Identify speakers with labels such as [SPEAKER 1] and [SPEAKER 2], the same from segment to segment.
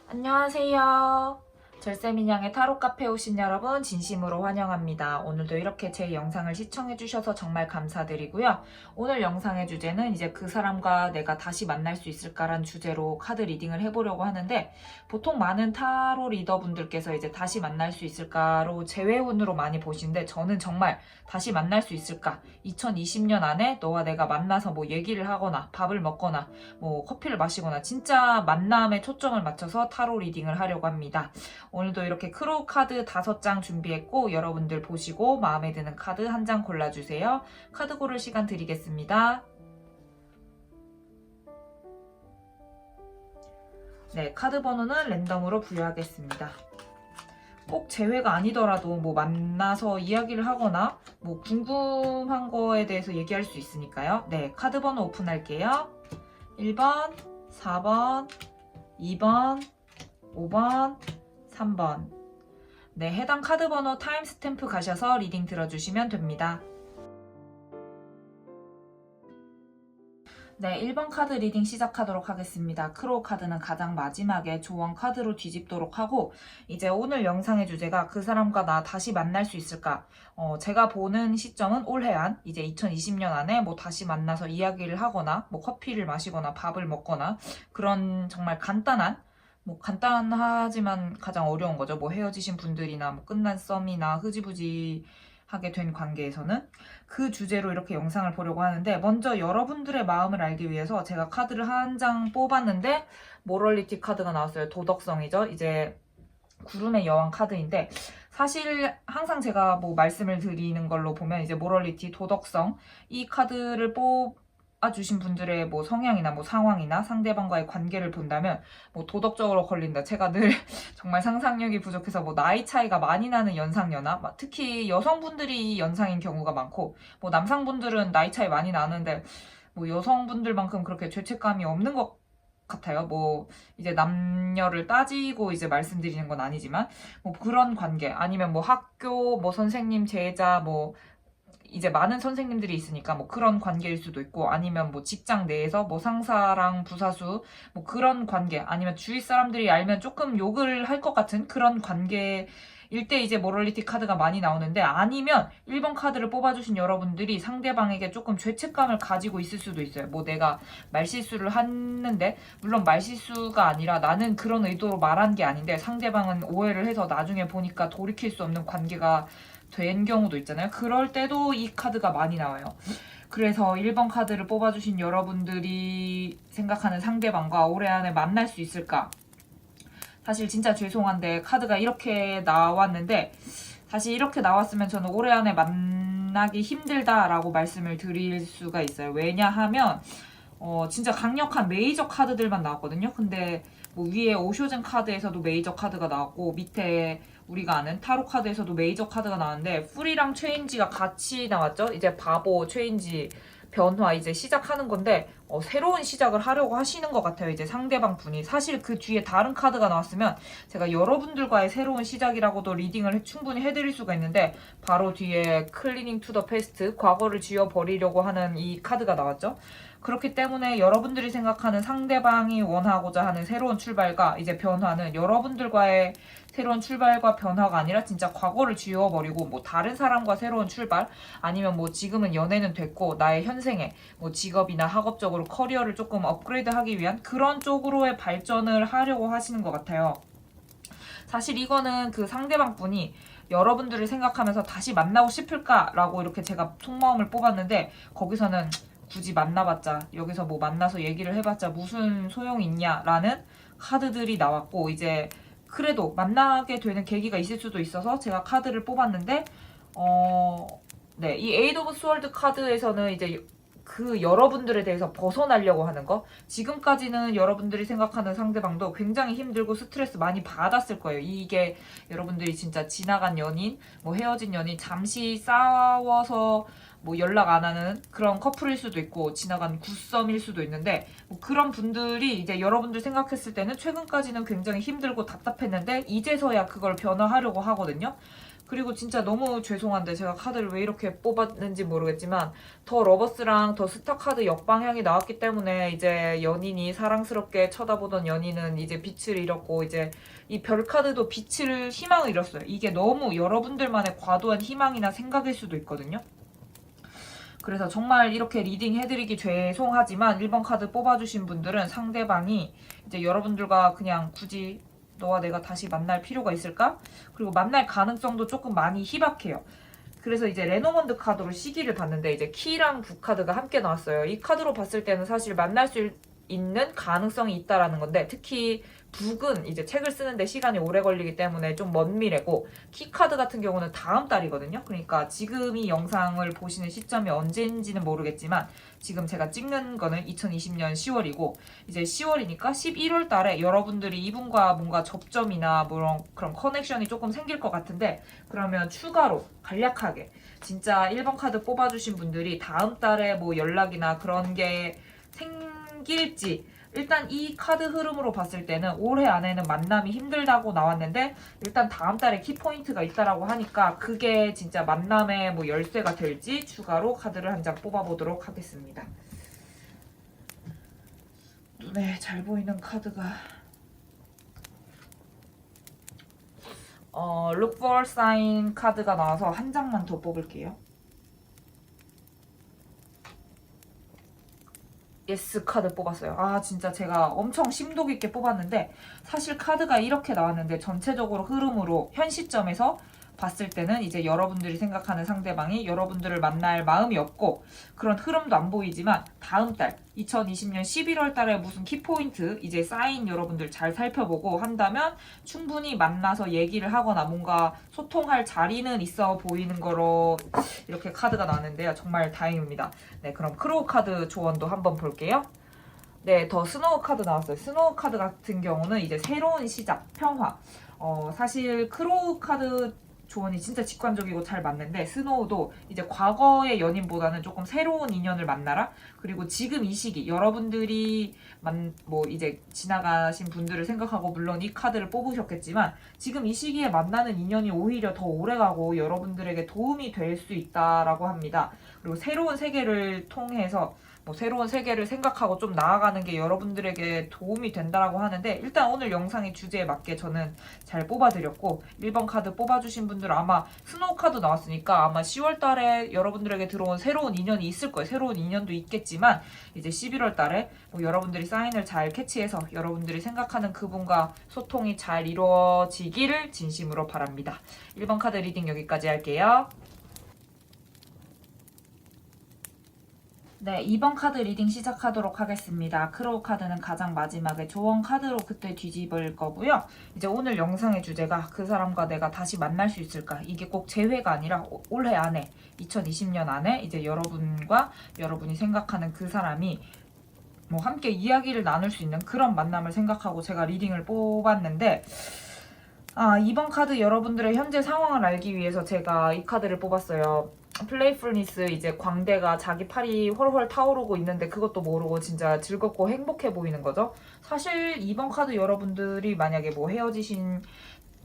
[SPEAKER 1] 안녕하세요. 절세민양의 타로 카페에 오신 여러분 진심으로 환영합니다. 오늘도 이렇게 제 영상을 시청해주셔서 정말 감사드리고요. 오늘 영상의 주제는 이제 그 사람과 내가 다시 만날 수 있을까란 주제로 카드 리딩을 해보려고 하는데, 보통 많은 타로 리더분들께서 이제 다시 만날 수 있을까로 재회운으로 많이 보시는데, 저는 정말 다시 만날 수 있을까? 2020년 안에 너와 내가 만나서 뭐 얘기를 하거나 밥을 먹거나 뭐 커피를 마시거나 진짜 만남에 초점을 맞춰서 타로 리딩을 하려고 합니다. 오늘도 이렇게 크로우 카드 5장 준비했고, 여러분들 보시고 마음에 드는 카드 한 장 골라주세요. 카드 고를 시간 드리겠습니다. 네, 카드 번호는 랜덤으로 부여하겠습니다. 꼭 재회가 아니더라도 뭐 만나서 이야기를 하거나 뭐 궁금한 거에 대해서 얘기할 수 있으니까요. 네, 카드 번호 오픈할게요. 1번, 4번, 2번, 5번, 3번. 네, 해당 카드 번호 타임스탬프 가셔서 리딩 들어주시면 됩니다. 네, 1번 카드 리딩 시작하도록 하겠습니다. 크로우 카드는 가장 마지막에 조언 카드로 뒤집도록 하고, 이제 오늘 영상의 주제가 그 사람과 나 다시 만날 수 있을까? 제가 보는 시점은 올해 안, 이제 2020년 안에 뭐 다시 만나서 이야기를 하거나, 뭐 커피를 마시거나 밥을 먹거나, 그런 정말 간단한, 뭐 간단하지만 가장 어려운 거죠. 뭐 헤어지신 분들이나 뭐 끝난 썸이나 흐지부지 하게 된 관계에서는 그 주제로 이렇게 영상을 보려고 하는데, 먼저 여러분들의 마음을 알기 위해서 제가 카드를 한 장 뽑았는데, 모럴리티 카드가 나왔어요. 도덕성이죠. 이제 구름의 여왕 카드인데, 사실 항상 제가 뭐 말씀을 드리는 걸로 보면 이제 모럴리티, 도덕성, 이 카드를 뽑아주신 분들의 뭐 성향이나 뭐 상황이나 상대방과의 관계를 본다면 뭐 도덕적으로 걸린다. 제가 늘 정말 상상력이 부족해서 뭐 나이 차이가 많이 나는 연상연하, 특히 여성분들이 연상인 경우가 많고, 뭐 남성분들은 나이 차이 많이 나는데 뭐 여성분들만큼 그렇게 죄책감이 없는 것 같아요. 뭐 이제 남녀를 따지고 이제 말씀드리는 건 아니지만, 뭐 그런 관계, 아니면 뭐 학교 뭐 선생님 제자 뭐 이제 많은 선생님들이 있으니까 뭐 그런 관계일 수도 있고, 아니면 뭐 직장 내에서 뭐 상사랑 부사수 뭐 그런 관계, 아니면 주위 사람들이 알면 조금 욕을 할 것 같은 그런 관계 일때 이제 모럴리티 카드가 많이 나오는데, 아니면 1번 카드를 뽑아주신 여러분들이 상대방에게 조금 죄책감을 가지고 있을 수도 있어요. 뭐 내가 말실수를 했는데, 물론 말실수가 아니라 나는 그런 의도로 말한 게 아닌데 상대방은 오해를 해서 나중에 보니까 돌이킬 수 없는 관계가 된 경우도 있잖아요. 그럴 때도 이 카드가 많이 나와요. 그래서 1번 카드를 뽑아주신 여러분들이 생각하는 상대방과 올해 안에 만날 수 있을까? 사실 진짜 죄송한데 카드가 이렇게 나왔는데, 사실 이렇게 나왔으면 저는 올해 안에 만나기 힘들다라고 말씀을 드릴 수가 있어요. 왜냐하면 진짜 강력한 메이저 카드들만 나왔거든요. 근데 뭐 위에 오쇼즌 카드에서도 메이저 카드가 나왔고, 밑에 우리가 아는 타로 카드에서도 메이저 카드가 나왔는데, 풀이랑 체인지가 같이 나왔죠. 이제 바보, 체인지, 변화 이제 시작하는 건데, 새로운 시작을 하려고 하시는 것 같아요. 이제 상대방 분이. 사실 그 뒤에 다른 카드가 나왔으면 제가 여러분들과의 새로운 시작이라고도 리딩을 충분히 해드릴 수가 있는데, 바로 뒤에 클리닝 투 더 패스트, 과거를 지워버리려고 하는 이 카드가 나왔죠. 그렇기 때문에 여러분들이 생각하는 상대방이 원하고자 하는 새로운 출발과 이제 변화는 여러분들과의 새로운 출발과 변화가 아니라 진짜 과거를 지워버리고 뭐 다른 사람과 새로운 출발, 아니면 뭐 지금은 연애는 됐고 나의 현생에 뭐 직업이나 학업적으로 커리어를 조금 업그레이드 하기 위한 그런 쪽으로의 발전을 하려고 하시는 것 같아요. 사실 이거는 그 상대방 분이 여러분들을 생각하면서 다시 만나고 싶을까라고 이렇게 제가 속마음을 뽑았는데, 거기서는 굳이 만나봤자, 여기서 뭐 만나서 얘기를 해봤자 무슨 소용이 있냐라는 카드들이 나왔고, 이제 그래도 만나게 되는 계기가 있을 수도 있어서 제가 카드를 뽑았는데, 네, 이 에이드 오브 스월드 카드에서는 이제 그 여러분들에 대해서 벗어나려고 하는 거, 지금까지는 여러분들이 생각하는 상대방도 굉장히 힘들고 스트레스 많이 받았을 거예요. 이게 여러분들이 진짜 지나간 연인, 뭐 헤어진 연인, 잠시 싸워서 뭐 연락 안 하는 그런 커플일 수도 있고, 지나간 굿썸일 수도 있는데, 뭐 그런 분들이 이제 여러분들 생각했을 때는 최근까지는 굉장히 힘들고 답답했는데 이제서야 그걸 변화하려고 하거든요. 그리고 진짜 너무 죄송한데 제가 카드를 왜 이렇게 뽑았는지 모르겠지만 더 러버스랑 더 스타 카드 역방향이 나왔기 때문에 이제 연인이 사랑스럽게 쳐다보던 연인은 이제 빛을 잃었고 이제 이 별 카드도 빛을 희망을 잃었어요. 이게 너무 여러분들만의 과도한 희망이나 생각일 수도 있거든요. 그래서 정말 이렇게 리딩 해드리기 죄송하지만 1번 카드 뽑아주신 분들은 상대방이 이제 여러분들과 그냥 굳이 너와 내가 다시 만날 필요가 있을까? 그리고 만날 가능성도 조금 많이 희박해요. 그래서 이제 레노먼드 카드로 시기를 봤는데 이제 키랑 부 카드가 함께 나왔어요. 이 카드로 봤을 때는 사실 만날 수 있는 가능성이 있다라는 건데 특히 북은 이제 책을 쓰는데 시간이 오래 걸리기 때문에 좀 먼 미래고 키 카드 같은 경우는 다음 달이거든요. 그러니까 지금 이 영상을 보시는 시점이 언제인지는 모르겠지만 지금 제가 찍는 거는 2020년 10월이고 이제 10월이니까 11월 달에 여러분들이 이분과 뭔가 접점이나 뭐 그런 커넥션이 조금 생길 것 같은데 그러면 추가로 간략하게 진짜 1번 카드 뽑아주신 분들이 다음 달에 뭐 연락이나 그런 게 생길지 일단 이 카드 흐름으로 봤을 때는 올해 안에는 만남이 힘들다고 나왔는데 일단 다음 달에 키포인트가 있다라고 하니까 그게 진짜 만남의 뭐 열쇠가 될지 추가로 카드를 한 장 뽑아보도록 하겠습니다. 눈에 잘 보이는 카드가 Look for sign 카드가 나와서 한 장만 더 뽑을게요. 예스 카드 뽑았어요. 아 진짜 제가 엄청 심도 깊게 뽑았는데 사실 카드가 이렇게 나왔는데 전체적으로 흐름으로 현 시점에서 봤을 때는 이제 여러분들이 생각하는 상대방이 여러분들을 만날 마음이 없고 그런 흐름도 안 보이지만 다음 달 2020년 11월 달에 무슨 키포인트 이제 사인 여러분들 잘 살펴보고 한다면 충분히 만나서 얘기를 하거나 뭔가 소통할 자리는 있어 보이는 거로 이렇게 카드가 나왔는데요. 정말 다행입니다. 네, 그럼 크로우 카드 조언도 한번 볼게요. 네, 더 스노우 카드 나왔어요. 스노우 카드 같은 경우는 이제 새로운 시작, 평화. 사실 크로우 카드 조언이 진짜 직관적이고 잘 맞는데 스노우도 이제 과거의 연인보다는 조금 새로운 인연을 만나라. 그리고 지금 이 시기 여러분들이 뭐 이제 지나가신 분들을 생각하고 물론 이 카드를 뽑으셨겠지만 지금 이 시기에 만나는 인연이 오히려 더 오래가고 여러분들에게 도움이 될 수 있다라고 합니다. 그리고 새로운 세계를 통해서 뭐 새로운 세계를 생각하고 좀 나아가는 게 여러분들에게 도움이 된다라고 하는데 일단 오늘 영상의 주제에 맞게 저는 잘 뽑아드렸고 1번 카드 뽑아주신 분들 아마 스노우 카드 나왔으니까 아마 10월 달에 여러분들에게 들어온 새로운 인연이 있을 거예요. 새로운 인연도 있겠지만 이제 11월 달에 뭐 여러분들이 사인을 잘 캐치해서 여러분들이 생각하는 그분과 소통이 잘 이루어지기를 진심으로 바랍니다. 1번 카드 리딩 여기까지 할게요. 네, 2번 카드 리딩 시작하도록 하겠습니다. 크로우 카드는 가장 마지막에 조언 카드로 그때 뒤집을 거고요. 이제 오늘 영상의 주제가 그 사람과 내가 다시 만날 수 있을까? 이게 꼭 재회가 아니라 올해 안에, 2020년 안에 이제 여러분과 여러분이 생각하는 그 사람이 뭐 함께 이야기를 나눌 수 있는 그런 만남을 생각하고 제가 리딩을 뽑았는데 2번 카드 여러분들의 현재 상황을 알기 위해서 제가 이 카드를 뽑았어요. 플레이풀니스 이제 광대가 자기 팔이 훨훨 타오르고 있는데 그것도 모르고 진짜 즐겁고 행복해 보이는 거죠. 사실 2번 카드 여러분들이 만약에 뭐 헤어지신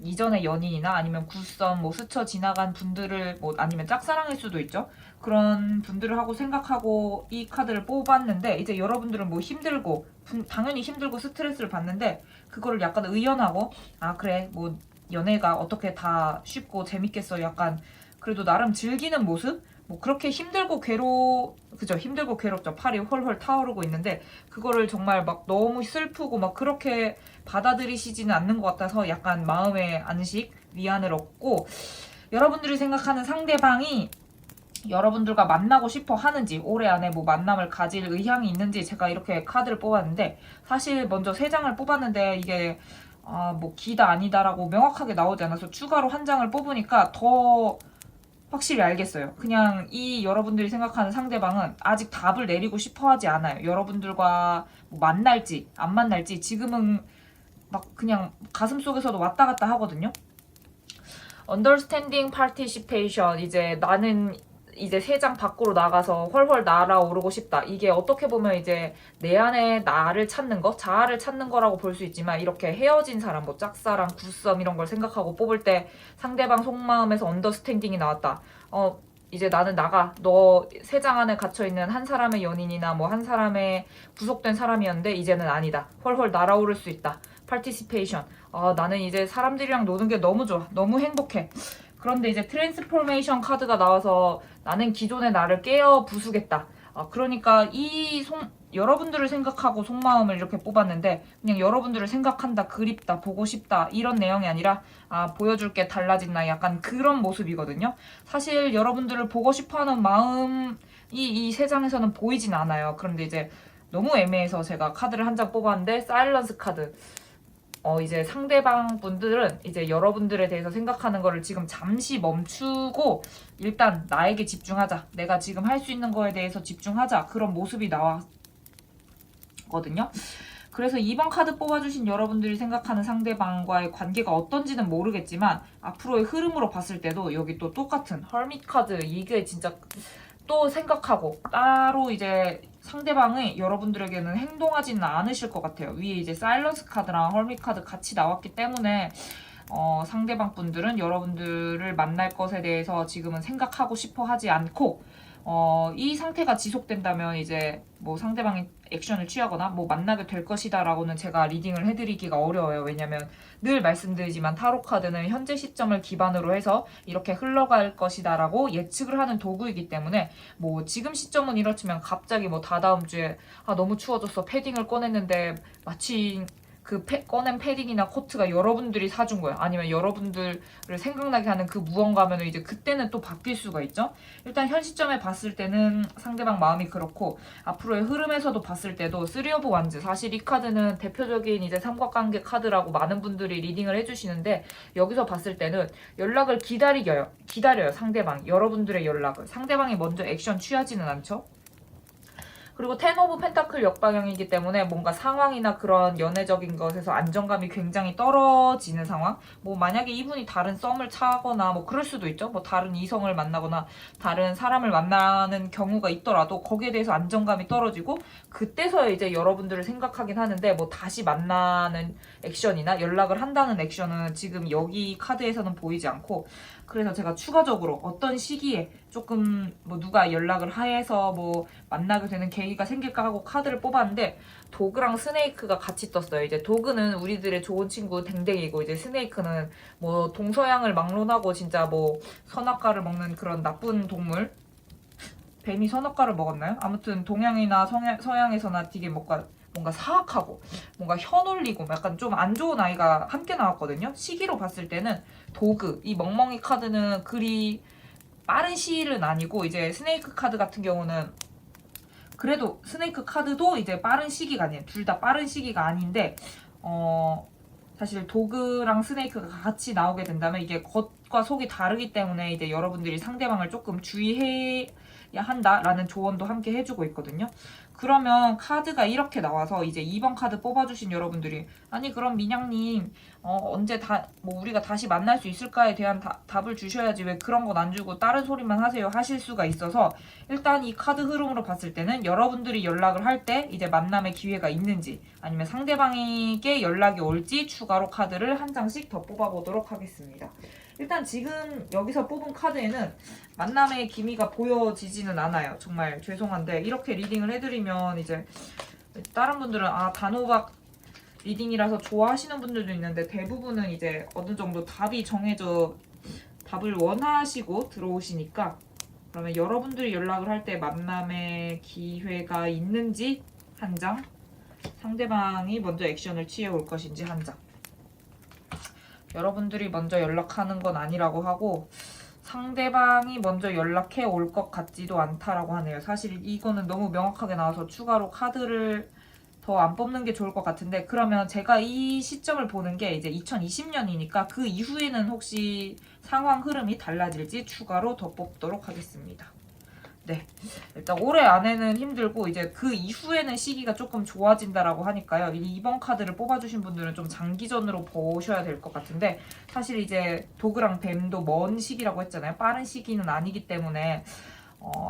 [SPEAKER 1] 이전의 연인이나 아니면 굿썸 뭐 스쳐 지나간 분들을 뭐 아니면 짝사랑일 수도 있죠. 그런 분들을 하고 생각하고 이 카드를 뽑았는데 이제 여러분들은 뭐 힘들고 당연히 힘들고 스트레스를 받는데 그거를 약간 의연하고 그래 뭐 연애가 어떻게 다 쉽고 재밌겠어 약간 그래도 나름 즐기는 모습? 뭐 그렇게 힘들고 그죠? 힘들고 괴롭죠. 팔이 헐헐 타오르고 있는데 그거를 정말 막 너무 슬프고 막 그렇게 받아들이시지는 않는 것 같아서 약간 마음의 안식, 위안을 얻고 여러분들이 생각하는 상대방이 여러분들과 만나고 싶어 하는지 올해 안에 뭐 만남을 가질 의향이 있는지 제가 이렇게 카드를 뽑았는데 사실 먼저 3장을 뽑았는데 이게 뭐 기다 아니다라고 명확하게 나오지 않아서 추가로 한 장을 뽑으니까 더 확실히 알겠어요. 그냥 이 여러분들이 생각하는 상대방은 아직 답을 내리고 싶어 하지 않아요. 여러분들과 뭐 만날지 안 만날지 지금은 막 그냥 가슴속에서도 왔다 갔다 하거든요. Understanding Participation 이제 나는 이제 3장 밖으로 나가서 훨훨 날아오르고 싶다. 이게 어떻게 보면 이제 내 안에 나를 찾는 거, 자아를 찾는 거라고 볼 수 있지만, 이렇게 헤어진 사람, 뭐 짝사랑, 구썸 이런 걸 생각하고 뽑을 때 상대방 속마음에서 언더스탠딩이 나왔다. 이제 나는 나가. 너 3장 안에 갇혀있는 한 사람의 연인이나 뭐 한 사람의 구속된 사람이었는데 이제는 아니다. 훨훨 날아오를 수 있다. 파티시페이션. 나는 이제 사람들이랑 노는 게 너무 좋아. 너무 행복해. 그런데 이제 트랜스포메이션 카드가 나와서 나는 기존의 나를 깨어 부수겠다. 그러니까 여러분들을 생각하고 속마음을 이렇게 뽑았는데, 그냥 여러분들을 생각한다, 그립다, 보고 싶다 이런 내용이 아니라 보여줄게 달라진 나, 약간 그런 모습이거든요. 사실 여러분들을 보고 싶어하는 마음이 이 3장에서는 보이진 않아요. 그런데 이제 너무 애매해서 제가 카드를 한 장 뽑았는데, 사일런스 카드. 이제 상대방 분들은 이제 여러분들에 대해서 생각하는 거를 지금 잠시 멈추고 일단 나에게 집중하자. 내가 지금 할 수 있는 거에 대해서 집중하자. 그런 모습이 나왔거든요. 그래서 2번 카드 뽑아주신 여러분들이 생각하는 상대방과의 관계가 어떤지는 모르겠지만, 앞으로의 흐름으로 봤을 때도 여기 또 똑같은 헐밋 카드, 이게 진짜 또 생각하고 따로 이제 상대방이 여러분들에게는 행동하지는 않으실 것 같아요. 위에 이제 사일런스 카드랑 헐밋 카드 같이 나왔기 때문에 상대방 분들은 여러분들을 만날 것에 대해서 지금은 생각하고 싶어 하지 않고, 이 상태가 지속된다면 이제 뭐 상대방이 액션을 취하거나 뭐 만나게 될 것이다 라고는 제가 리딩을 해드리기가 어려워요. 왜냐면 늘 말씀드리지만 타로 카드는 현재 시점을 기반으로 해서 이렇게 흘러갈 것이다 라고 예측을 하는 도구이기 때문에, 뭐 지금 시점은 이렇지만 갑자기 뭐 다다음 주에 너무 추워졌어, 패딩을 꺼냈는데 마치 그 꺼낸 패딩이나 코트가 여러분들이 사준 거야. 아니면 여러분들을 생각나게 하는 그 무언가면 이제 그때는 또 바뀔 수가 있죠. 일단 현 시점에 봤을 때는 상대방 마음이 그렇고, 앞으로의 흐름에서도 봤을 때도 3 오브 완즈, 사실 이 카드는 대표적인 이제 삼각관계 카드라고 많은 분들이 리딩을 해주시는데, 여기서 봤을 때는 연락을 기다려요. 상대방, 여러분들의 연락을. 상대방이 먼저 액션 취하지는 않죠. 그리고 10 오브 펜타클 역방향이기 때문에 뭔가 상황이나 그런 연애적인 것에서 안정감이 굉장히 떨어지는 상황. 뭐 만약에 이분이 다른 썸을 차거나 뭐 그럴 수도 있죠. 뭐 다른 이성을 만나거나 다른 사람을 만나는 경우가 있더라도 거기에 대해서 안정감이 떨어지고, 그때서야 이제 여러분들을 생각하긴 하는데, 뭐 다시 만나는 액션이나 연락을 한다는 액션은 지금 여기 카드에서는 보이지 않고, 그래서 제가 추가적으로 어떤 시기에 조금 뭐 누가 연락을 해서 뭐 만나게 되는 계기가 생길까 하고 카드를 뽑았는데, 도그랑 스네이크가 같이 떴어요. 이제 도그는 우리들의 좋은 친구 댕댕이고, 이제 스네이크는 뭐 동서양을 막론하고 진짜 뭐 선악과를 먹는 그런 나쁜 동물. 뱀이 선악과를 먹었나요? 아무튼 동양이나 서양에서나 되게 뭔가 사악하고 뭔가 혀놀리고 약간 좀 안 좋은 아이가 함께 나왔거든요. 시기로 봤을 때는 도그, 이 멍멍이 카드는 그리 빠른 시일은 아니고, 이제 스네이크 카드 같은 경우는 그래도 스네이크 카드도 이제 빠른 시기가 아니에요. 둘 다 빠른 시기가 아닌데, 사실 도그랑 스네이크가 같이 나오게 된다면 이게 겉과 속이 다르기 때문에 이제 여러분들이 상대방을 조금 주의해야 한다라는 조언도 함께 해주고 있거든요. 그러면 카드가 이렇게 나와서 이제 2번 카드 뽑아주신 여러분들이, 아니 그럼 민양님 언제 뭐 우리가 다시 만날 수 있을까에 대한 답을 주셔야지 왜 그런 건 안 주고 다른 소리만 하세요 하실 수가 있어서, 일단 이 카드 흐름으로 봤을 때는 여러분들이 연락을 할 때 이제 만남의 기회가 있는지, 아니면 상대방에게 연락이 올지 추가로 카드를 한 장씩 더 뽑아보도록 하겠습니다. 일단 지금 여기서 뽑은 카드에는 만남의 기미가 보여지지는 않아요. 정말 죄송한데 이렇게 리딩을 해드리면 이제 다른 분들은 단호박 리딩이라서 좋아하시는 분들도 있는데, 대부분은 이제 어느 정도 답이 정해져 답을 원하시고 들어오시니까, 그러면 여러분들이 연락을 할 때 만남의 기회가 있는지 한 장, 상대방이 먼저 액션을 취해 올 것인지 한 장. 여러분들이 먼저 연락하는 건 아니라고 하고, 상대방이 먼저 연락해 올 것 같지도 않다라고 하네요. 사실 이거는 너무 명확하게 나와서 추가로 카드를 더 안 뽑는 게 좋을 것 같은데, 그러면 제가 이 시점을 보는 게 이제 2020년이니까 그 이후에는 혹시 상황 흐름이 달라질지 추가로 더 뽑도록 하겠습니다. 네, 일단 올해 안에는 힘들고 이제 그 이후에는 시기가 조금 좋아진다라고 하니까요. 2번 카드를 뽑아주신 분들은 좀 장기전으로 보셔야 될 것 같은데, 사실 이제 도그랑 뱀도 먼 시기라고 했잖아요. 빠른 시기는 아니기 때문에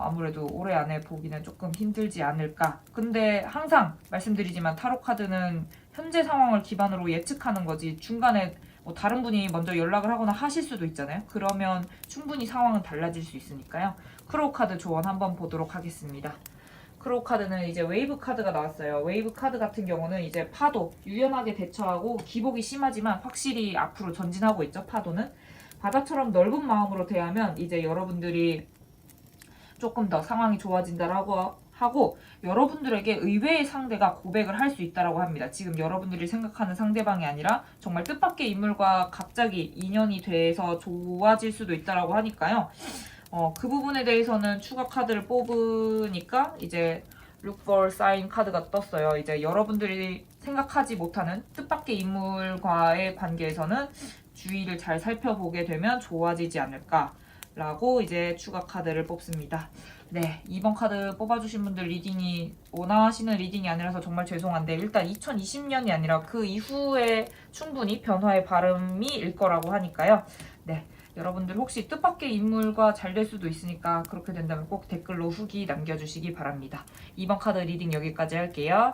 [SPEAKER 1] 아무래도 올해 안에 보기는 조금 힘들지 않을까. 근데 항상 말씀드리지만 타로 카드는 현재 상황을 기반으로 예측하는 거지 중간에 뭐 다른 분이 먼저 연락을 하거나 하실 수도 있잖아요. 그러면 충분히 상황은 달라질 수 있으니까요. 크로우 카드 조언 한번 보도록 하겠습니다. 크로우 카드는 이제 웨이브 카드가 나왔어요. 웨이브 카드 같은 경우는 이제 파도 유연하게 대처하고 기복이 심하지만 확실히 앞으로 전진하고 있죠. 파도는 바다처럼 넓은 마음으로 대하면 이제 여러분들이 조금 더 상황이 좋아진다라고 하고 여러분들에게 의외의 상대가 고백을 할 수 있다라고 합니다. 지금 여러분들이 생각하는 상대방이 아니라 정말 뜻밖의 인물과 갑자기 인연이 돼서 좋아질 수도 있다라고 하니까요. 그 부분에 대해서는 추가 카드를 뽑으니까 이제 Look for sign 카드가 떴어요. 이제 여러분들이 생각하지 못하는 뜻밖의 인물과의 관계에서는 주의를 잘 살펴보게 되면 좋아지지 않을까라고 이제 추가 카드를 뽑습니다. 네, 2번 카드 뽑아주신 분들 리딩이 원하시는 리딩이 아니라서 정말 죄송한데 일단 2020년이 아니라 그 이후에 충분히 변화의 발음이 일 거라고 하니까요. 네, 여러분들 혹시 뜻밖의 인물과 잘 될 수도 있으니까 그렇게 된다면 꼭 댓글로 후기 남겨주시기 바랍니다. 2번 카드 리딩 여기까지 할게요.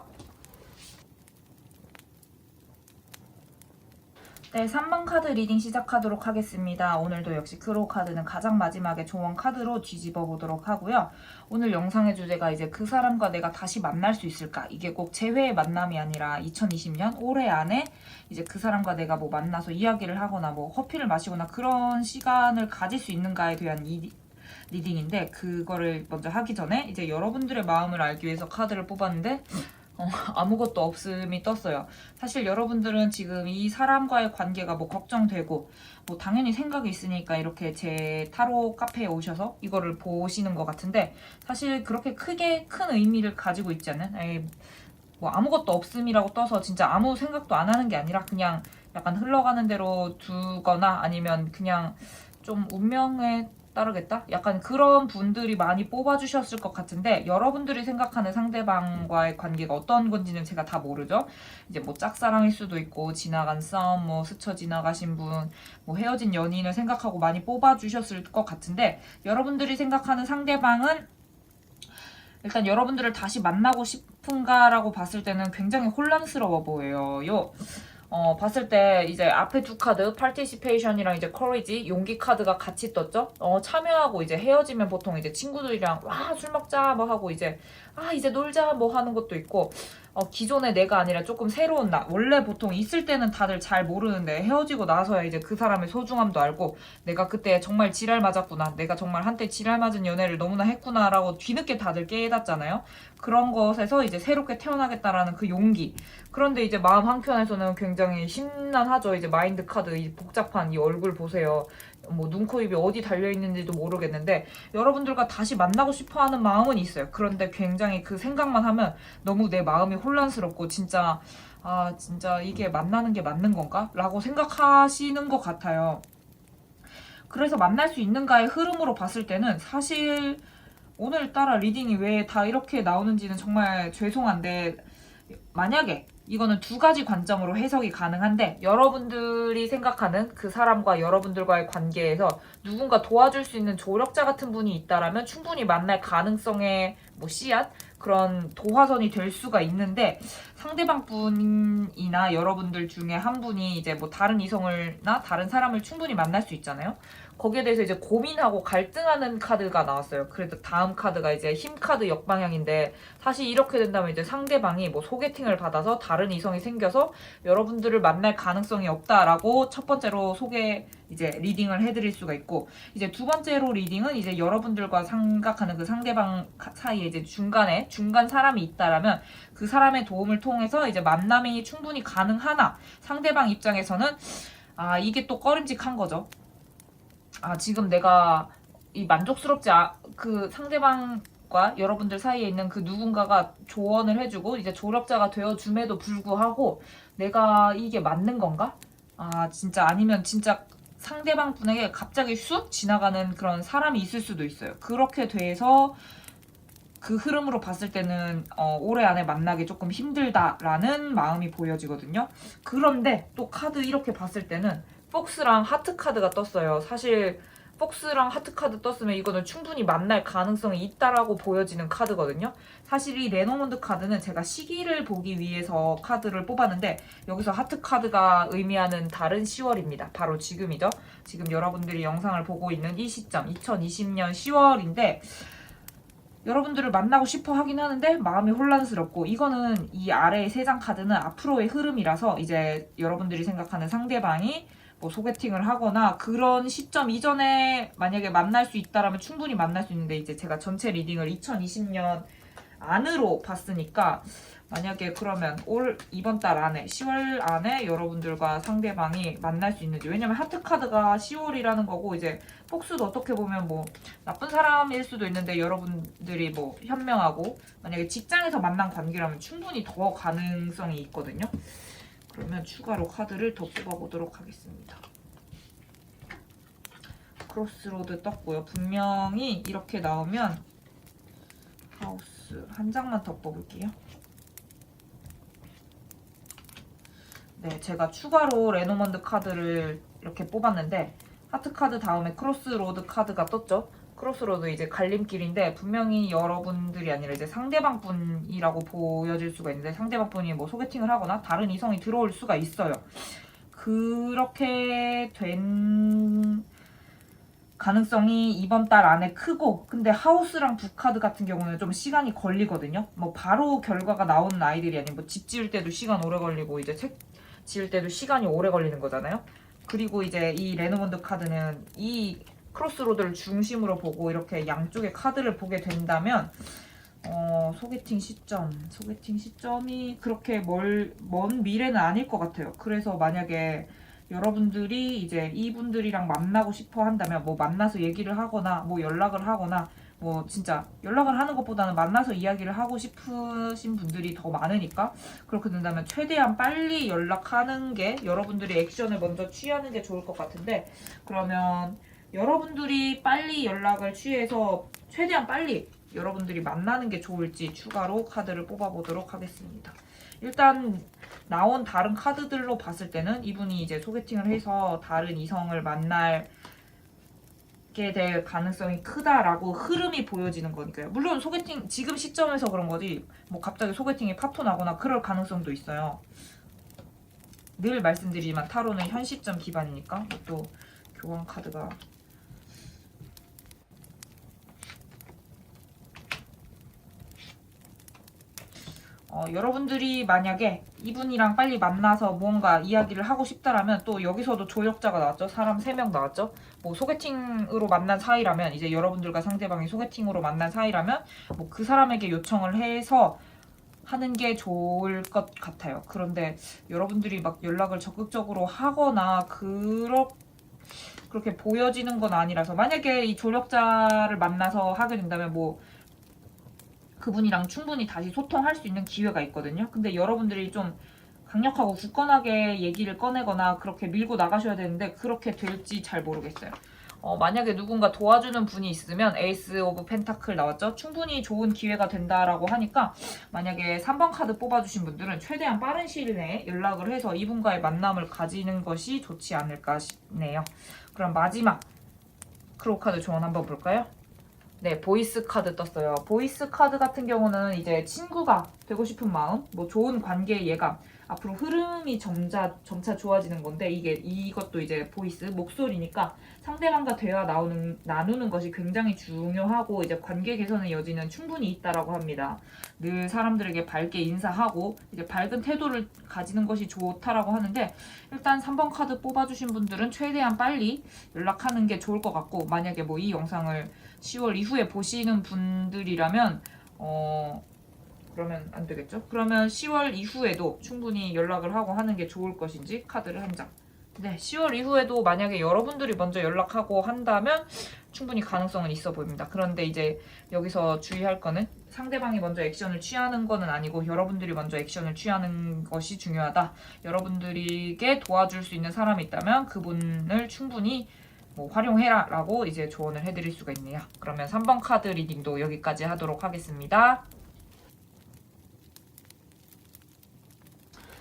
[SPEAKER 1] 네, 3번 카드 리딩 시작하도록 하겠습니다. 오늘도 역시 크로우 카드는 가장 마지막에 조언 카드로 뒤집어 보도록 하고요. 오늘 영상의 주제가 이제 그 사람과 내가 다시 만날 수 있을까? 이게 꼭 재회의 만남이 아니라 2020년 올해 안에 이제 그 사람과 내가 뭐 만나서 이야기를 하거나 뭐 커피를 마시거나 그런 시간을 가질 수 있는가에 대한 리딩인데 그거를 먼저 하기 전에 이제 여러분들의 마음을 알기 위해서 카드를 뽑았는데 아무것도 없음이 떴어요. 사실 여러분들은 지금 이 사람과의 관계가 뭐 걱정되고 뭐 당연히 생각이 있으니까 이렇게 제 타로 카페에 오셔서 이거를 보시는 것 같은데 사실 그렇게 크게 큰 의미를 가지고 있지 않은 뭐 아무것도 없음이라고 떠서 진짜 아무 생각도 안 하는 게 아니라 그냥 약간 흘러가는 대로 두거나 아니면 그냥 좀 운명에 따르겠다? 약간 그런 분들이 많이 뽑아주셨을 것 같은데 여러분들이 생각하는 상대방과의 관계가 어떤 건지는 제가 다 모르죠. 이제 뭐 짝사랑일 수도 있고 지나간 썸, 뭐 스쳐 지나가신 분, 뭐 헤어진 연인을 생각하고 많이 뽑아주셨을 것 같은데 여러분들이 생각하는 상대방은 일단 여러분들을 다시 만나고 싶은가라고 봤을 때는 굉장히 혼란스러워 보여요. 봤을 때 이제 앞에 두 카드 파티시페이션이랑 이제 커리지 용기 카드가 같이 떴죠. 참여하고 이제 헤어지면 보통 이제 친구들이랑 와 술 먹자 뭐 하고 이제 이제 놀자 뭐 하는 것도 있고 기존의 내가 아니라 조금 새로운 나. 원래 보통 있을 때는 다들 잘 모르는데 헤어지고 나서야 이제 그 사람의 소중함도 알고 내가 그때 정말 지랄 맞았구나. 내가 정말 한때 지랄 맞은 연애를 너무나 했구나라고 뒤늦게 다들 깨닫잖아요. 그런 것에서 이제 새롭게 태어나겠다라는 그 용기. 그런데 이제 마음 한켠에서는 굉장히 심란하죠. 이제 마인드 카드 이 복잡한 이 얼굴 보세요. 뭐 눈, 코, 입이 어디 달려있는지도 모르겠는데 여러분들과 다시 만나고 싶어하는 마음은 있어요. 그런데 굉장히 그 생각만 하면 너무 내 마음이 혼란스럽고 진짜 진짜 이게 만나는 게 맞는 건가? 라고 생각하시는 것 같아요. 그래서 만날 수 있는가의 흐름으로 봤을 때는 사실 오늘따라 리딩이 왜 다 이렇게 나오는지는 정말 죄송한데 만약에 이거는 두 가지 관점으로 해석이 가능한데 여러분들이 생각하는 그 사람과 여러분들과의 관계에서 누군가 도와줄 수 있는 조력자 같은 분이 있다라면 충분히 만날 가능성의 뭐 씨앗 그런 도화선이 될 수가 있는데 상대방 분이나 여러분들 중에 한 분이 이제 뭐 다른 이성을나 다른 사람을 충분히 만날 수 있잖아요. 거기에 대해서 이제 고민하고 갈등하는 카드가 나왔어요. 그래도 다음 카드가 이제 힘 카드 역방향인데 사실 이렇게 된다면 이제 상대방이 뭐 소개팅을 받아서 다른 이성이 생겨서 여러분들을 만날 가능성이 없다라고 첫 번째로 이제 리딩을 해드릴 수가 있고 이제 두 번째로 리딩은 이제 여러분들과 생각하는 그 상대방 사이에 이제 중간 사람이 있다라면 그 사람의 도움을 통해서 이제 만남이 충분히 가능하나 상대방 입장에서는 이게 또 꺼림직한 거죠. 지금 내가 이 만족스럽지 그 상대방과 여러분들 사이에 있는 그 누군가가 조언을 해주고 이제 조력자가 되어줌에도 불구하고 내가 이게 맞는 건가? 진짜 아니면 진짜 상대방 분에게 갑자기 쑥 지나가는 그런 사람이 있을 수도 있어요. 그렇게 돼서 그 흐름으로 봤을 때는 올해 안에 만나기 조금 힘들다라는 마음이 보여지거든요. 그런데 또 카드 이렇게 봤을 때는 폭스랑 하트 카드가 떴어요. 사실 폭스랑 하트 카드 떴으면 이거는 충분히 만날 가능성이 있다라고 보여지는 카드거든요. 사실 이 레노먼드 카드는 제가 시기를 보기 위해서 카드를 뽑았는데 여기서 하트 카드가 의미하는 달은 10월입니다. 바로 지금이죠. 지금 여러분들이 영상을 보고 있는 이 시점 2020년 10월인데 여러분들을 만나고 싶어 하긴 하는데 마음이 혼란스럽고, 이거는 이 아래의 세 장 카드는 앞으로의 흐름이라서 이제 여러분들이 생각하는 상대방이 뭐 소개팅을 하거나 그런 시점 이전에 만약에 만날 수 있다라면 충분히 만날 수 있는데, 이제 제가 전체 리딩을 2020년 안으로 봤으니까 만약에 그러면 이번 달 안에 10월 안에 여러분들과 상대방이 만날 수 있는지. 왜냐면 하트 카드가 10월이라는 거고, 이제 폭스도 어떻게 보면 뭐 나쁜 사람일 수도 있는데 여러분들이 뭐 현명하고 만약에 직장에서 만난 관계라면 충분히 더 가능성이 있거든요. 그러면 추가로 카드를 더 뽑아보도록 하겠습니다. 크로스로드 떴고요. 분명히 이렇게 나오면 하우스 한 장만 더 뽑을게요. 네, 제가 추가로 레노먼드 카드를 이렇게 뽑았는데 하트 카드 다음에 크로스로드 카드가 떴죠. 크로스로드 이제 갈림길인데 분명히 여러분들이 아니라 이제 상대방 분이라고 보여질 수가 있는데, 상대방 분이 뭐 소개팅을 하거나 다른 이성이 들어올 수가 있어요. 그렇게 된 가능성이 이번 달 안에 크고, 근데 하우스랑 북카드 같은 경우는 좀 시간이 걸리거든요. 뭐 바로 결과가 나오는 아이들이 아니고 뭐 집 지을 때도 시간 오래 걸리고 이제 책 지을 때도 시간이 오래 걸리는 거잖아요. 그리고 이제 이 레노먼드 카드는 이 크로스로드를 중심으로 보고 이렇게 양쪽의 카드를 보게 된다면 소개팅 시점이 그렇게 먼 미래는 아닐 것 같아요. 그래서 만약에 여러분들이 이제 이분들이랑 만나고 싶어 한다면 뭐 만나서 얘기를 하거나 뭐 연락을 하거나, 뭐 진짜 연락을 하는 것보다는 만나서 이야기를 하고 싶으신 분들이 더 많으니까, 그렇게 된다면 최대한 빨리 연락하는 게, 여러분들이 액션을 먼저 취하는 게 좋을 것 같은데, 그러면 여러분들이 빨리 연락을 취해서 최대한 빨리 여러분들이 만나는 게 좋을지 추가로 카드를 뽑아보도록 하겠습니다. 일단 나온 다른 카드들로 봤을 때는 이분이 이제 소개팅을 해서 다른 이성을 만나게 될 가능성이 크다라고 흐름이 보여지는 거니까요. 물론 소개팅 지금 시점에서 그런 거지 뭐 갑자기 소개팅이 파토 나거나 그럴 가능성도 있어요. 늘 말씀드리지만 타로는 현 시점 기반이니까. 또 교환 카드가 여러분들이 만약에 이분이랑 빨리 만나서 무언가 이야기를 하고 싶다라면, 또 여기서도 조력자가 나왔죠. 사람 3명 나왔죠. 뭐 소개팅으로 만난 사이라면, 이제 여러분들과 상대방이 소개팅으로 만난 사이라면 뭐 그 사람에게 요청을 해서 하는 게 좋을 것 같아요. 그런데 여러분들이 막 연락을 적극적으로 하거나 그렇게 보여지는 건 아니라서, 만약에 이 조력자를 만나서 하게 된다면 뭐 그분이랑 충분히 다시 소통할 수 있는 기회가 있거든요. 근데 여러분들이 좀 강력하고 굳건하게 얘기를 꺼내거나 그렇게 밀고 나가셔야 되는데 그렇게 될지 잘 모르겠어요. 만약에 누군가 도와주는 분이 있으면 에이스 오브 펜타클 나왔죠? 충분히 좋은 기회가 된다라고 하니까, 만약에 3번 카드 뽑아주신 분들은 최대한 빠른 시일 내에 연락을 해서 이분과의 만남을 가지는 것이 좋지 않을까 싶네요. 그럼 마지막 크로우 카드 조언 한번 볼까요? 네, 보이스 카드 떴어요. 보이스 카드 같은 경우는 이제 친구가 되고 싶은 마음, 뭐 좋은 관계의 예감, 앞으로 흐름이 점차 좋아지는 건데, 이것도 이제 보이스, 목소리니까 상대방과 대화 나누는 것이 굉장히 중요하고, 이제 관계 개선의 여지는 충분히 있다라고 합니다. 늘 사람들에게 밝게 인사하고 이제 밝은 태도를 가지는 것이 좋다라고 하는데, 일단 3번 카드 뽑아주신 분들은 최대한 빨리 연락하는 게 좋을 것 같고, 만약에 뭐 이 영상을 10월 이후에 보시는 분들이라면 그러면 안 되겠죠? 그러면 10월 이후에도 충분히 연락을 하고 하는 게 좋을 것인지 카드를 한 장. 네, 10월 이후에도 만약에 여러분들이 먼저 연락하고 한다면 충분히 가능성은 있어 보입니다. 그런데 이제 여기서 주의할 거는 상대방이 먼저 액션을 취하는 거는 아니고 여러분들이 먼저 액션을 취하는 것이 중요하다. 여러분들에게 도와줄 수 있는 사람이 있다면 그분을 충분히 뭐 활용해라 라고 이제 조언을 해드릴 수가 있네요. 그러면 3번 카드 리딩도 여기까지 하도록 하겠습니다.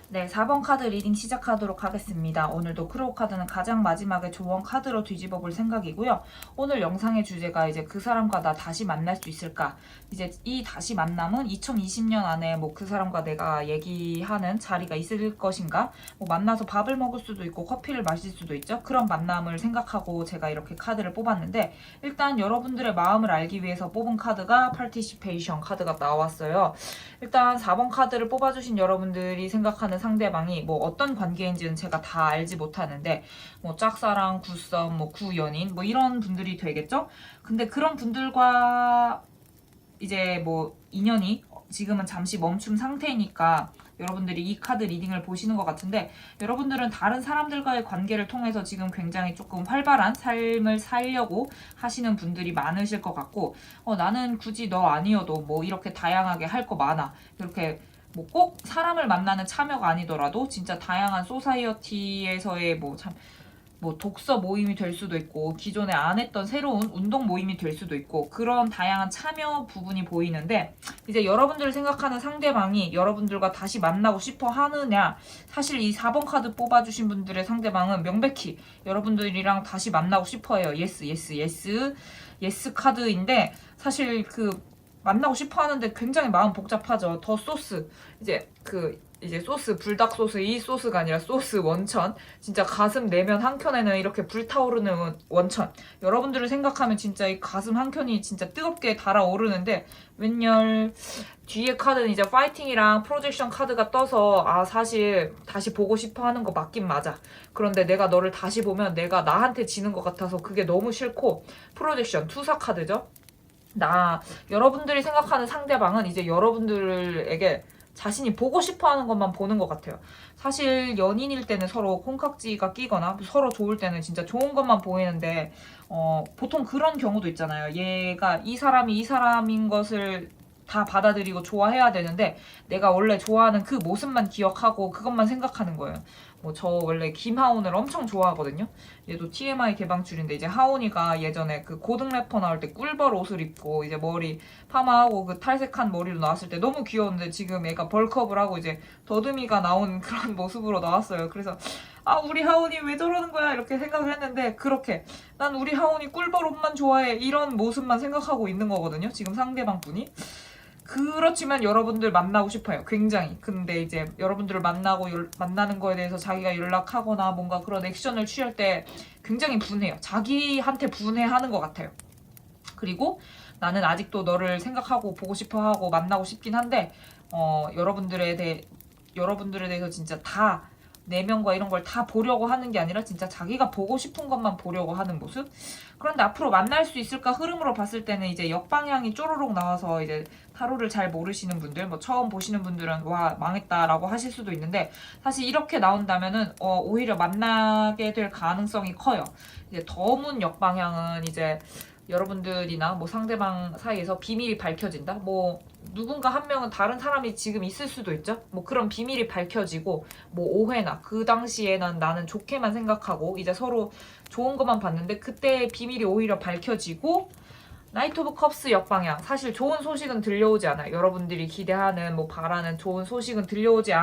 [SPEAKER 1] 네, 4번 카드 리딩 시작하도록 하겠습니다. 오늘도 크로우 카드는 가장 마지막에 조언 카드로 뒤집어 볼 생각이고요. 오늘 영상의 주제가 이제 그 사람과 나 다시 만날 수 있을까? 이제 이 다시 만남은 2020년 안에 뭐 그 사람과 내가 얘기하는 자리가 있을 것인가? 뭐 만나서 밥을 먹을 수도 있고 커피를 마실 수도 있죠. 그런 만남을 생각하고 제가 이렇게 카드를 뽑았는데 일단 여러분들의 마음을 알기 위해서 뽑은 카드가 파티시페이션 카드가 나왔어요. 일단 4번 카드를 뽑아주신 여러분들이 생각하는 상대방이 뭐 어떤 관계인지는 제가 다 알지 못하는데 뭐 짝사랑, 굿썸, 뭐 구연인 뭐 이런 분들이 되겠죠? 근데 그런 분들과 이제 뭐 인연이 지금은 잠시 멈춤 상태이니까 여러분들이 이 카드 리딩을 보시는 것 같은데 여러분들은 다른 사람들과의 관계를 통해서 지금 굉장히 조금 활발한 삶을 살려고 하시는 분들이 많으실 것 같고 나는 굳이 너 아니어도 뭐 이렇게 다양하게 할 거 많아 이렇게 뭐 꼭 사람을 만나는 참여가 아니더라도 진짜 다양한 소사이어티에서의 뭐 독서 모임이 될 수도 있고 기존에 안 했던 새로운 운동 모임이 될 수도 있고 그런 다양한 참여 부분이 보이는데 이제 여러분들 생각하는 상대방이 여러분들과 다시 만나고 싶어 하느냐 사실 이 4번 카드 뽑아주신 분들의 상대방은 명백히 여러분들이랑 다시 만나고 싶어 해요. 예스 예스 예스 예스 카드인데 사실 그 만나고 싶어 하는데 굉장히 마음 복잡하죠. 더 소스 이제 소스 불닭 소스 이 소스가 아니라 소스 원천 진짜 가슴 내면 한 켠에는 이렇게 불타오르는 원천 여러분들을 생각하면 진짜 이 가슴 한 켠이 진짜 뜨겁게 달아오르는데 웬열 뒤에 카드는 이제 파이팅이랑 프로젝션 카드가 떠서 사실 다시 보고 싶어 하는 거 맞긴 맞아. 그런데 내가 너를 다시 보면 내가 나한테 지는 것 같아서 그게 너무 싫고 프로젝션 투사 카드죠. 여러분들이 생각하는 상대방은 이제 여러분들에게 자신이 보고 싶어 하는 것만 보는 것 같아요. 사실 연인일 때는 서로 콩깍지가 끼거나 서로 좋을 때는 진짜 좋은 것만 보이는데, 보통 그런 경우도 있잖아요. 얘가 이 사람이 이 사람인 것을 다 받아들이고 좋아해야 되는데, 내가 원래 좋아하는 그 모습만 기억하고 그것만 생각하는 거예요. 뭐 저 원래 김하온을 엄청 좋아하거든요. 얘도 TMI 개방줄인데 이제 하온이가 예전에 그 고등 래퍼 나올 때 꿀벌 옷을 입고 이제 머리 파마하고 그 탈색한 머리로 나왔을 때 너무 귀여웠는데 지금 애가 벌크업을 하고 이제 더듬이가 나온 그런 모습으로 나왔어요. 그래서 우리 하온이 왜 저러는 거야 이렇게 생각을 했는데 그렇게 난 우리 하온이 꿀벌 옷만 좋아해 이런 모습만 생각하고 있는 거거든요. 지금 상대방 분이. 그렇지만 여러분들 만나고 싶어요. 굉장히. 근데 이제 여러분들을 만나는 거에 대해서 자기가 연락하거나 뭔가 그런 액션을 취할 때 굉장히 분해요. 자기한테 분해하는 것 같아요. 그리고 나는 아직도 너를 생각하고 보고 싶어 하고 만나고 싶긴 한데, 여러분들에 대해서 진짜 다 내면과 이런 걸 다 보려고 하는 게 아니라 진짜 자기가 보고 싶은 것만 보려고 하는 모습? 그런데 앞으로 만날 수 있을까 흐름으로 봤을 때는 이제 역방향이 쪼로록 나와서 이제 타로를 잘 모르시는 분들, 뭐 처음 보시는 분들은 와 망했다라고 하실 수도 있는데 사실 이렇게 나온다면은 오히려 만나게 될 가능성이 커요. 이제 더문 역방향은 이제 여러분들이나 뭐 상대방 사이에서 비밀이 밝혀진다. 뭐 누군가 한 명은 다른 사람이 지금 있을 수도 있죠. 뭐 그런 비밀이 밝혀지고 뭐 오해나 그 당시에는 나는 좋게만 생각하고 이제 서로 좋은 것만 봤는데 그때 비밀이 오히려 밝혀지고 나이트 오브 컵스 역방향 사실 좋은 소식은 들려오지 않아요. 여러분들이 기대하는 뭐 바라는 좋은 소식은 들려오지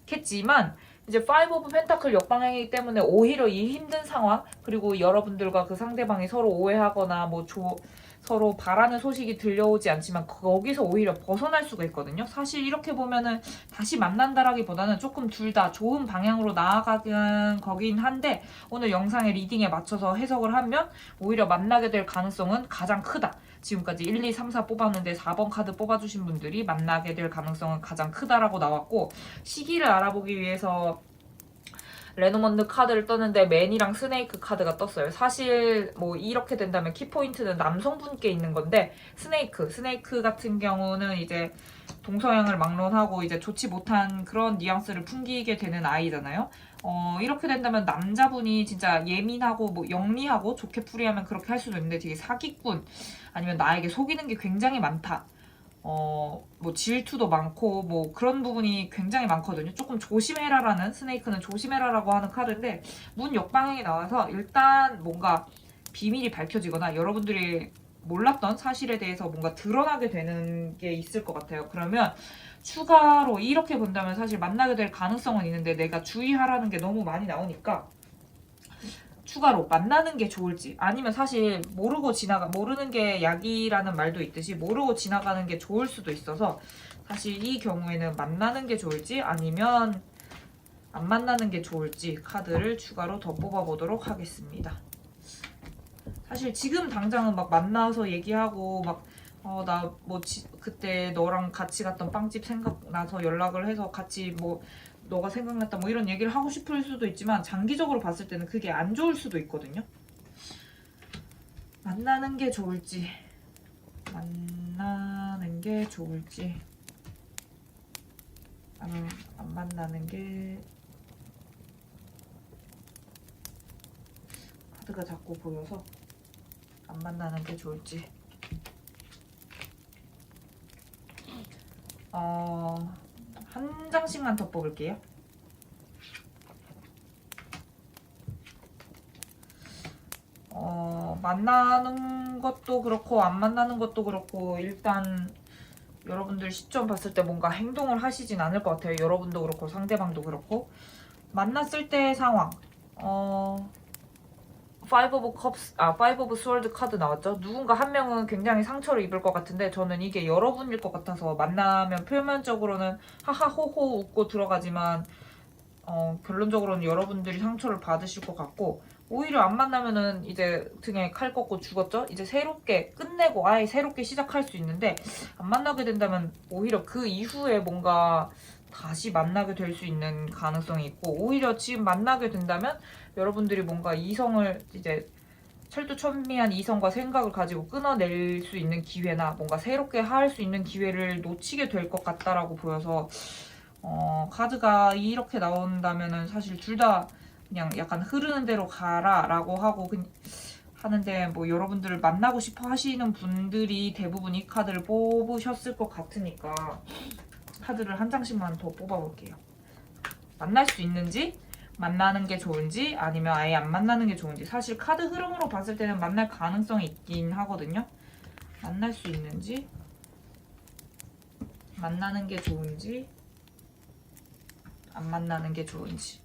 [SPEAKER 1] 않겠지만 이제 5 오브 펜타클 역방향이기 때문에 오히려 이 힘든 상황 그리고 여러분들과 그 상대방이 서로 오해하거나 뭐 서로 바라는 소식이 들려오지 않지만 거기서 오히려 벗어날 수가 있거든요. 사실 이렇게 보면은 다시 만난다라기보다는 조금 둘 다 좋은 방향으로 나아가는 거긴 한데 오늘 영상의 리딩에 맞춰서 해석을 하면 오히려 만나게 될 가능성은 가장 크다. 지금까지 1, 2, 3, 4 뽑았는데 4번 카드 뽑아주신 분들이 만나게 될 가능성은 가장 크다라고 나왔고 시기를 알아보기 위해서 레노먼드 카드를 떴는데 맨이랑 스네이크 카드가 떴어요. 사실 뭐 이렇게 된다면 키포인트는 남성분께 있는 건데 스네이크 같은 경우는 이제 동서양을 막론하고 이제 좋지 못한 그런 뉘앙스를 풍기게 되는 아이잖아요. 이렇게 된다면 남자분이 진짜 예민하고 뭐 영리하고 좋게 풀이하면 그렇게 할 수도 있는데 되게 사기꾼 아니면 나에게 속이는 게 굉장히 많다. 뭐 질투도 많고 뭐 그런 부분이 굉장히 많거든요. 조금 조심해라라는 스네이크는 조심해라라고 하는 카드인데 문 역방향이 나와서 일단 뭔가 비밀이 밝혀지거나 여러분들이 몰랐던 사실에 대해서 뭔가 드러나게 되는 게 있을 것 같아요. 그러면 추가로 이렇게 본다면 사실 만나게 될 가능성은 있는데 내가 주의하라는 게 너무 많이 나오니까 추가로 만나는 게 좋을지, 아니면 사실 모르는 게 약이라는 말도 있듯이 모르고 지나가는 게 좋을 수도 있어서 사실 이 경우에는 만나는 게 좋을지 아니면 안 만나는 게 좋을지 카드를 추가로 더 뽑아보도록 하겠습니다. 사실 지금 당장은 막 만나서 얘기하고 막 나 뭐 그때 너랑 같이 갔던 빵집 생각나서 연락을 해서 같이 뭐 너가 생각났다 뭐 이런 얘기를 하고 싶을 수도 있지만 장기적으로 봤을 때는 그게 안 좋을 수도 있거든요. 만나는 게 좋을지 만나는 게 좋을지 안 만나는 게 카드가 자꾸 보여서 안 만나는 게 좋을지 한 장씩만 더 뽑을게요. 만나는 것도 그렇고 안 만나는 것도 그렇고 일단 여러분들 시점 봤을 때 뭔가 행동을 하시진 않을 것 같아요. 여러분도 그렇고 상대방도 그렇고. 만났을 때의 상황. Five of Cups, Five of Swords 카드 나왔죠. 누군가 한 명은 굉장히 상처를 입을 것 같은데 저는 이게 여러분일 것 같아서 만나면 표면적으로는 하하호호 웃고 들어가지만 결론적으로는 여러분들이 상처를 받으실 것 같고, 오히려 안 만나면은 이제 등에 칼 꺾고 죽었죠? 이제 새롭게 끝내고 아예 새롭게 시작할 수 있는데, 안 만나게 된다면 오히려 그 이후에 뭔가 다시 만나게 될 수 있는 가능성이 있고, 오히려 지금 만나게 된다면 여러분들이 뭔가 이성을 이제 철두철미한 이성과 생각을 가지고 끊어낼 수 있는 기회나 뭔가 새롭게 할 수 있는 기회를 놓치게 될 것 같다라고 보여서 카드가 이렇게 나온다면은 사실 둘 다 그냥 약간 흐르는 대로 가라 라고 하고 하는데, 뭐 여러분들을 만나고 싶어 하시는 분들이 대부분 이 카드를 뽑으셨을 것 같으니까 카드를 한 장씩만 더 뽑아볼게요. 만날 수 있는지, 만나는 게 좋은지, 아니면 아예 안 만나는 게 좋은지. 사실 카드 흐름으로 봤을 때는 만날 가능성이 있긴 하거든요. 만날 수 있는지, 만나는 게 좋은지, 안 만나는 게 좋은지.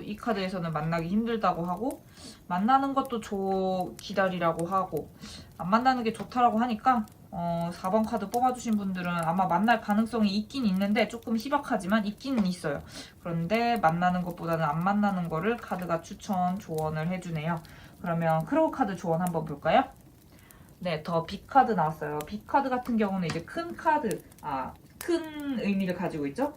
[SPEAKER 1] 이 카드에서는 만나기 힘들다고 하고, 만나는 것도 기다리라고 하고, 안 만나는 게 좋다라고 하니까 4번 카드 뽑아주신 분들은 아마 만날 가능성이 있긴 있는데 조금 희박하지만 있기는 있어요. 그런데 만나는 것보다는 안 만나는 거를 카드가 조언을 해주네요. 그러면 크로우 카드 조언 한번 볼까요? 네, 더 빅 카드 나왔어요. 빅 카드 같은 경우는 이제 큰 의미를 가지고 있죠.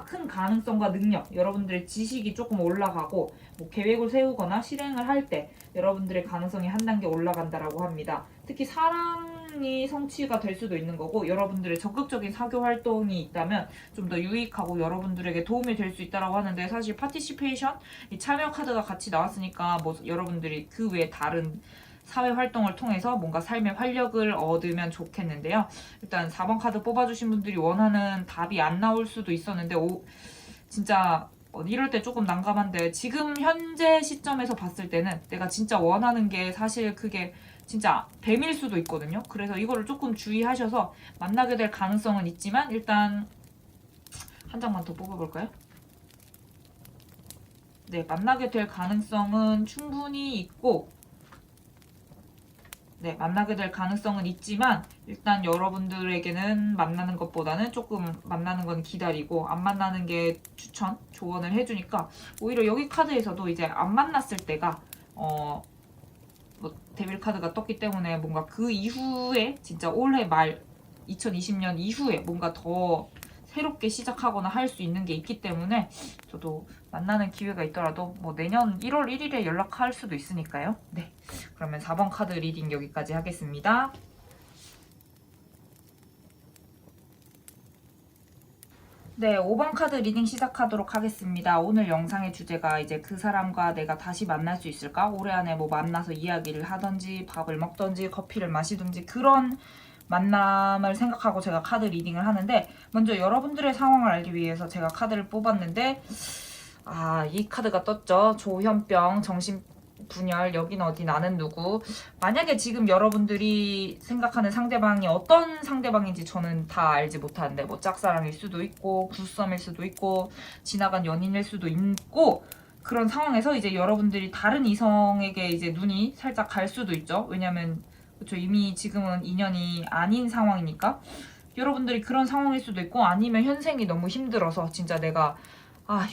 [SPEAKER 1] 큰 가능성과 능력, 여러분들의 지식이 조금 올라가고 뭐 계획을 세우거나 실행을 할 때 여러분들의 가능성이 한 단계 올라간다라고 합니다. 특히 사랑이 성취가 될 수도 있는 거고, 여러분들의 적극적인 사교 활동이 있다면 좀 더 유익하고 여러분들에게 도움이 될 수 있다라고 하는데, 사실 파티시페이션, 이 참여 카드가 같이 나왔으니까 뭐 여러분들이 그 외에 다른 사회 활동을 통해서 뭔가 삶의 활력을 얻으면 좋겠는데요. 일단 4번 카드 뽑아주신 분들이 원하는 답이 안 나올 수도 있었는데 진짜 이럴 때 조금 난감한데, 지금 현재 시점에서 봤을 때는 내가 진짜 원하는 게 사실 그게 진짜 뱀일 수도 있거든요. 그래서 이거를 조금 주의하셔서 만나게 될 가능성은 있지만 일단 한 장만 더 뽑아볼까요? 네, 만나게 될 가능성은 충분히 있고, 네, 만나게 될 가능성은 있지만 일단 여러분들에게는 만나는 것보다는 조금 만나는 건 기다리고 안 만나는 게 조언을 해주니까, 오히려 여기 카드에서도 이제 안 만났을 때가 뭐 데빌 카드가 떴기 때문에 뭔가 그 이후에 진짜 올해 말 2020년 이후에 뭔가 더 새롭게 시작하거나 할 수 있는 게 있기 때문에 저도 만나는 기회가 있더라도 뭐 내년 1월 1일에 연락할 수도 있으니까요. 네, 그러면 4번 카드 리딩 여기까지 하겠습니다. 네, 5번 카드 리딩 시작하도록 하겠습니다. 오늘 영상의 주제가 이제 그 사람과 내가 다시 만날 수 있을까? 올해 안에 뭐 만나서 이야기를 하던지 밥을 먹던지 커피를 마시든지 그런 만남을 생각하고 제가 카드 리딩을 하는데, 먼저 여러분들의 상황을 알기 위해서 제가 카드를 뽑았는데 이 카드가 떴죠. 조현병, 분열, 여긴 어디, 나는 누구. 만약에 지금 여러분들이 생각하는 상대방이 어떤 상대방인지 저는 다 알지 못하는데, 뭐 짝사랑일 수도 있고 구썸일 수도 있고 지나간 연인일 수도 있고, 그런 상황에서 이제 여러분들이 다른 이성에게 이제 눈이 살짝 갈 수도 있죠. 왜냐면 그렇죠, 이미 지금은 인연이 아닌 상황이니까. 여러분들이 그런 상황일 수도 있고, 아니면 현생이 너무 힘들어서 진짜 내가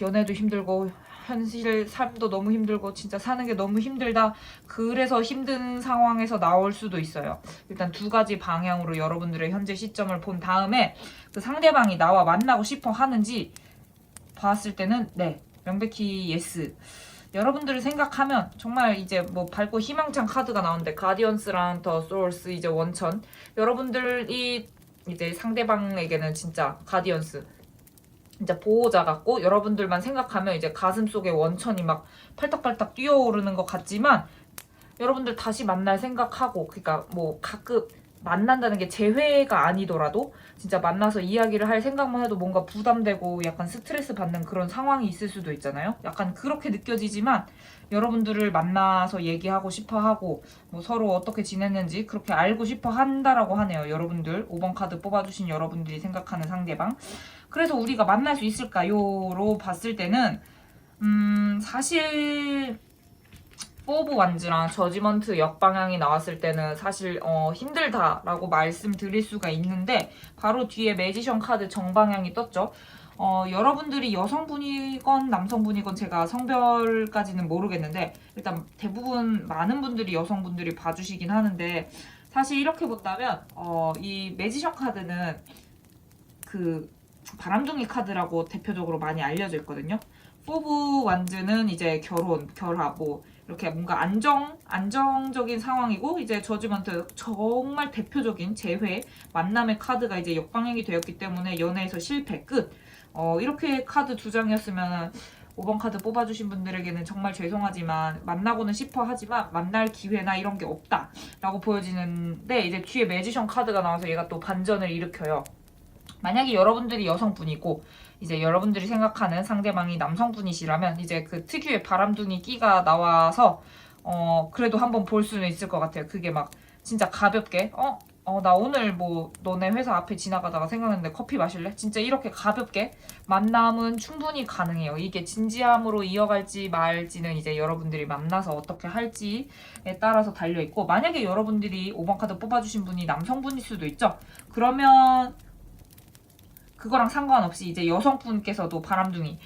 [SPEAKER 1] 연애도 힘들고 현실 삶도 너무 힘들고 진짜 사는 게 너무 힘들다, 그래서 힘든 상황에서 나올 수도 있어요. 일단 두 가지 방향으로 여러분들의 현재 시점을 본 다음에 그 상대방이 나와 만나고 싶어 하는지 봤을 때는 네, 명백히 예스. 여러분들을 생각하면 정말 이제 뭐 밝고 희망찬 카드가 나오는데, 가디언스랑 더 소울스, 이제 원천. 여러분들이 이제 상대방에게는 진짜 가디언스, 진짜 보호자 같고, 여러분들만 생각하면 이제 가슴 속에 원천이 막 팔딱팔딱 뛰어오르는 것 같지만, 여러분들 다시 만날 생각하고, 그러니까 뭐 가끔 만난다는 게 재회가 아니더라도 진짜 만나서 이야기를 할 생각만 해도 뭔가 부담되고 약간 스트레스 받는 그런 상황이 있을 수도 있잖아요. 약간 그렇게 느껴지지만 여러분들을 만나서 얘기하고 싶어 하고, 뭐 서로 어떻게 지냈는지 그렇게 알고 싶어 한다라고 하네요. 여러분들 5번 카드 뽑아주신 여러분들이 생각하는 상대방. 그래서 우리가 만날 수 있을까요?로 봤을 때는 사실 포브 완즈랑 저지먼트 역방향이 나왔을 때는 사실 힘들다라고 말씀드릴 수가 있는데, 바로 뒤에 매지션 카드 정방향이 떴죠. 여러분들이 여성분이건 남성분이건 제가 성별까지는 모르겠는데, 일단 대부분 많은 분들이 여성분들이 봐주시긴 하는데, 사실 이렇게 본다면 이 매지션 카드는 그 바람둥이 카드라고 대표적으로 많이 알려져 있거든요. 포브 완즈는 이제 결혼, 결합, 뭐 이렇게 뭔가 안정적인 상황이고, 이제 저지먼트 정말 대표적인 재회, 만남의 카드가 이제 역방향이 되었기 때문에 연애에서 실패, 끝. 이렇게 카드 두 장이었으면 5번 카드 뽑아주신 분들에게는 정말 죄송하지만 만나고는 싶어 하지만 만날 기회나 이런 게 없다 라고 보여지는데, 이제 뒤에 매지션 카드가 나와서 얘가 또 반전을 일으켜요. 만약에 여러분들이 여성분이고 이제 여러분들이 생각하는 상대방이 남성분이시라면 이제 그 특유의 바람둥이 끼가 나와서 그래도 한번 볼 수는 있을 것 같아요. 그게 막 진짜 가볍게 나 오늘 뭐 너네 회사 앞에 지나가다가 생각했는데 커피 마실래? 진짜 이렇게 가볍게 만남은 충분히 가능해요. 이게 진지함으로 이어갈지 말지는 이제 여러분들이 만나서 어떻게 할지에 따라서 달려있고, 만약에 여러분들이 5번 카드 뽑아주신 분이 남성분일 수도 있죠. 그러면 그거랑 상관없이 이제 여성분께서도 바람둥이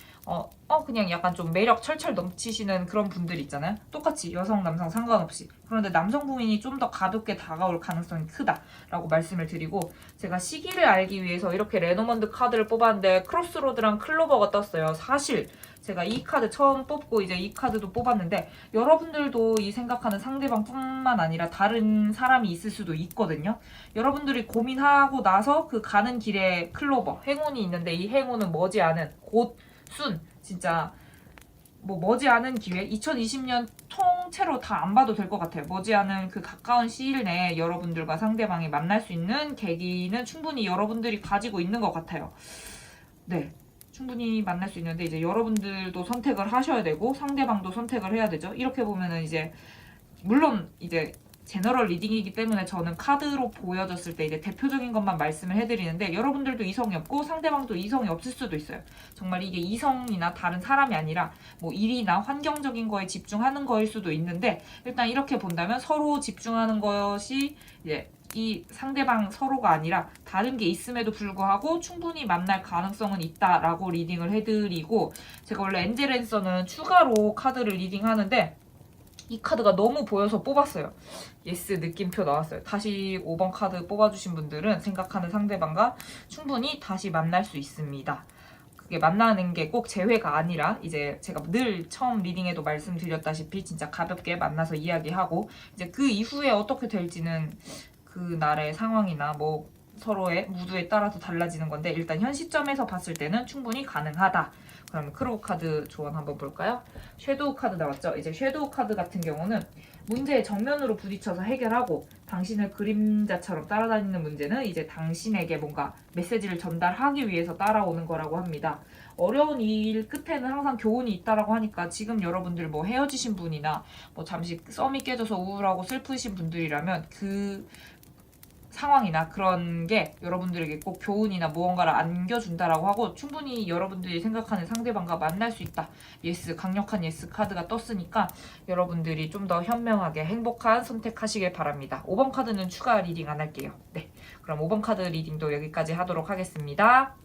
[SPEAKER 1] 그냥 약간 좀 매력 철철 넘치시는 그런 분들 있잖아요. 똑같이 여성 남성 상관없이. 그런데 남성분이 좀 더 가볍게 다가올 가능성이 크다라고 말씀을 드리고, 제가 시기를 알기 위해서 이렇게 레노먼드 카드를 뽑았는데 크로스로드랑 클로버가 떴어요. 사실 제가 이 카드 처음 뽑고 이제 이 카드도 뽑았는데, 여러분들도 이 생각하는 상대방뿐만 아니라 다른 사람이 있을 수도 있거든요. 여러분들이 고민하고 나서 그 가는 길에 클로버, 행운이 있는데, 이 행운은 머지않은 곧 순, 진짜 뭐 머지않은 기회, 2020년 통째로 다 안 봐도 될 것 같아요. 머지않은 그 가까운 시일 내에 여러분들과 상대방이 만날 수 있는 계기는 충분히 여러분들이 가지고 있는 것 같아요. 네, 충분히 만날 수 있는데 이제 여러분들도 선택을 하셔야 되고 상대방도 선택을 해야 되죠. 이렇게 보면은 이제 물론 이제 제너럴 리딩이기 때문에 저는 카드로 보여졌을 때 이제 대표적인 것만 말씀을 해드리는데, 여러분들도 이성이 없고 상대방도 이성이 없을 수도 있어요. 정말 이게 이성이나 다른 사람이 아니라 뭐 일이나 환경적인 거에 집중하는 거일 수도 있는데, 일단 이렇게 본다면 서로 집중하는 것이 이제 이 상대방 서로가 아니라 다른 게 있음에도 불구하고 충분히 만날 가능성은 있다라고 리딩을 해드리고, 제가 원래 엔젤 앤서는 추가로 카드를 리딩하는데 이 카드가 너무 보여서 뽑았어요. 예스 느낌표 나왔어요. 다시 5번 카드 뽑아주신 분들은 생각하는 상대방과 충분히 다시 만날 수 있습니다. 그게 만나는 게 꼭 재회가 아니라, 이제 제가 늘 처음 리딩에도 말씀드렸다시피 진짜 가볍게 만나서 이야기하고, 이제 그 이후에 어떻게 될지는 그 날의 상황이나 뭐 서로의 무드에 따라서 달라지는 건데 일단 현 시점에서 봤을 때는 충분히 가능하다. 그럼 크로우 카드 조언 한번 볼까요? 섀도우 카드 나왔죠? 이제 섀도우 카드 같은 경우는 문제에 정면으로 부딪혀서 해결하고 당신을 그림자처럼 따라다니는 문제는 이제 당신에게 뭔가 메시지를 전달하기 위해서 따라오는 거라고 합니다. 어려운 일 끝에는 항상 교훈이 있다라고 하니까 지금 여러분들 뭐 헤어지신 분이나 뭐 잠시 썸이 깨져서 우울하고 슬프신 분들이라면 그 상황이나 그런 게 여러분들에게 꼭 교훈이나 무언가를 안겨준다라고 하고 충분히 여러분들이 생각하는 상대방과 만날 수 있다. 예스, 강력한 예스 카드가 떴으니까 여러분들이 좀 더 현명하게 행복한 선택하시길 바랍니다. 5번 카드는 추가 리딩 안 할게요. 네, 그럼 5번 카드 리딩도 여기까지 하도록 하겠습니다.